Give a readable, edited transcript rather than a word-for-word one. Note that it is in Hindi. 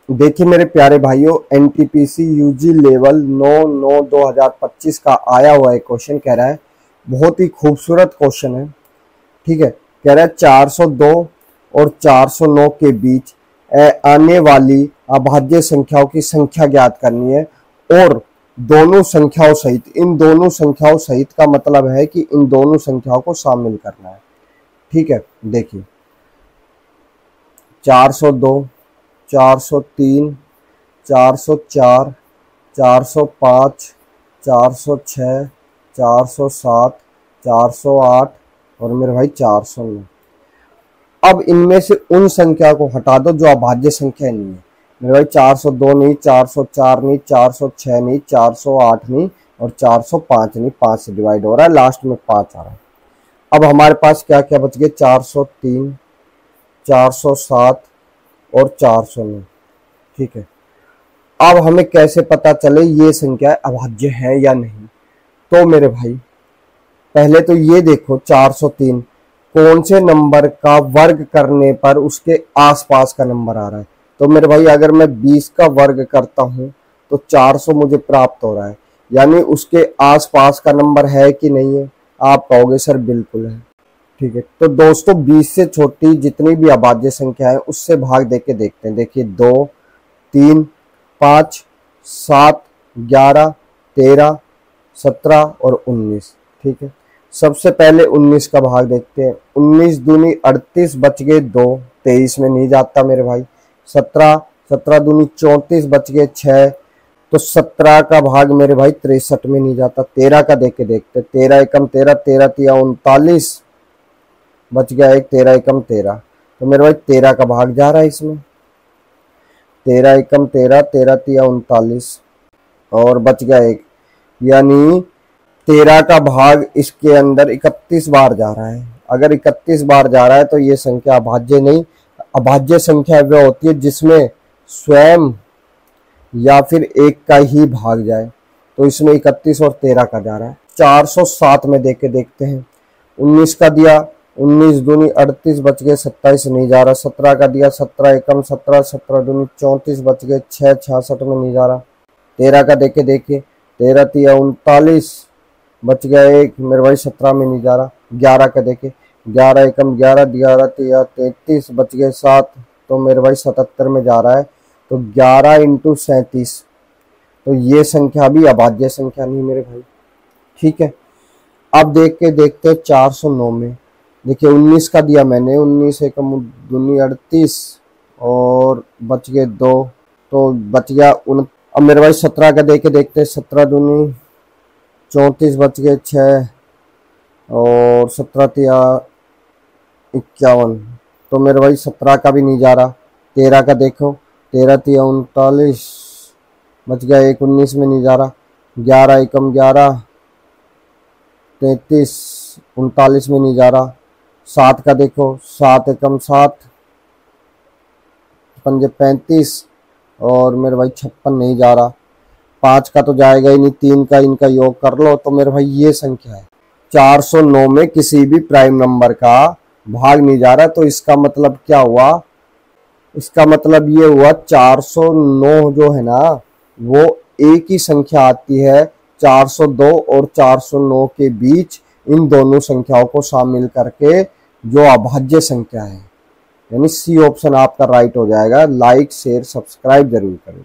देखिए मेरे प्यारे भाइयों, एनटीपीसी यूजी लेवल 9/9/2025 का आया हुआ है क्वेश्चन। कह रहा है, बहुत ही खूबसूरत क्वेश्चन है। ठीक है, कह रहा है 402 और 409 के बीच आने वाली अभाज्य संख्याओं की संख्या ज्ञात करनी है, और दोनों संख्याओं सहित, इन दोनों संख्याओं सहित का मतलब है कि इन दोनों संख्याओं को शामिल करना है। ठीक है, देखिए 402, 403, 404, 405, 406, 407, 408 और मेरे भाई 409। अब इनमें से उन संख्या को हटा दो जो अभाज्य संख्या नहीं है। मेरे भाई 402 नहीं, 404 नहीं, 406 नहीं, 408 नहीं और 405 नहीं। 5 से डिवाइड हो रहा है, लास्ट में 5 आ रहा है। अब हमारे पास क्या क्या बच गए? 403, 407 और 409। ठीक है, अब हमें कैसे पता चले ये संख्या अभाज्य है या नहीं? तो मेरे भाई पहले तो ये देखो, 403 कौन से नंबर का वर्ग करने पर उसके आसपास का नंबर आ रहा है? तो मेरे भाई अगर मैं 20 का वर्ग करता हूं तो 400 मुझे प्राप्त हो रहा है, यानी उसके आसपास का नंबर है कि नहीं है? आप कहोगे सर बिल्कुल है। ठीक है, तो दोस्तों 20 से छोटी जितनी भी अभाज्य संख्या है उससे भाग देके देखते हैं। देखिए 2, 3, 5, 7, 11, 13, 17 और 19। ठीक है, सबसे पहले 19 का भाग देखते हैं। 19 दूनी 38, बच गए 2, 23 में नहीं जाता मेरे भाई। 17, 17 दूनी 34, बच गए 6, तो 17 का भाग मेरे भाई 63 में नहीं जाता। 13 का देख के देखते, 13 एकम 13, 13 तिया 39, बच गया 1, 13 एकम 13, तो मेरे भाई 13 का भाग जा रहा है इसमें। 13 एकम 13, 13 तिया 39 और बच गया 1, यानी 13 का भाग इसके अंदर 31 बार जा रहा है। अगर 31 बार जा रहा है तो ये संख्या अभाज्य नहीं। अभाज्य संख्या वह होती है जिसमें स्वयं या फिर एक का ही भाग जाए, तो इसमें 31 और 13 का जा रहा है। 407 में देख के देखते हैं। 19 का दिया, 19 दूनी 38, बच गए 27, नहीं जा रहा। 17 का दिया, 17 एकम 17, 17 दूनी 34, बच गए 6, 66 में नहीं जा रहा। 13 का देख के देखिए, 13 तिया 39, बच गया 1, मेरे भाई 17 में नहीं जा रहा। 11 का देखे, 11 एकम 11, 11 तिया 33, बच गए 7, तो मेरे भाई 77 में जा रहा है। तो 11 इंटू 37, तो ये संख्या भी अभाज्य संख्या नहीं मेरे भाई। ठीक है, अब देख के देखते 409 में। देखिए 19 का दिया मैंने, 19 एकम दूनी 38 और बच गए 2, तो बच गया अब मेरे भाई 17 का देख के देखते, 17 दूनी 34, बच गए 6 और 17 तिया 51, तो मेरे भाई 17 का भी नहीं जा रहा। 13 का देखो, 13 तिया 39, बच गया 1, 19 में नहीं जा रहा। 11 एकम 11, 33, 39 में नहीं जा रहा। 7 का देखो, 7 एकम 7, 5 35 और मेरे भाई 56 नहीं जा रहा। 5 का तो जाएगा ही नहीं, 3 का इनका योग कर लो, तो मेरे भाई ये संख्या है। 409 में किसी भी प्राइम नंबर का भाग नहीं जा रहा, तो इसका मतलब क्या हुआ? इसका मतलब ये हुआ 409 जो है ना, वो एक ही संख्या आती है। 402 और 409 के बीच इन दोनों संख्याओं को शामिल करके जो अभाज्य संख्या है, यानी सी ऑप्शन आपका राइट हो जाएगा। लाइक शेयर सब्सक्राइब जरूर करें।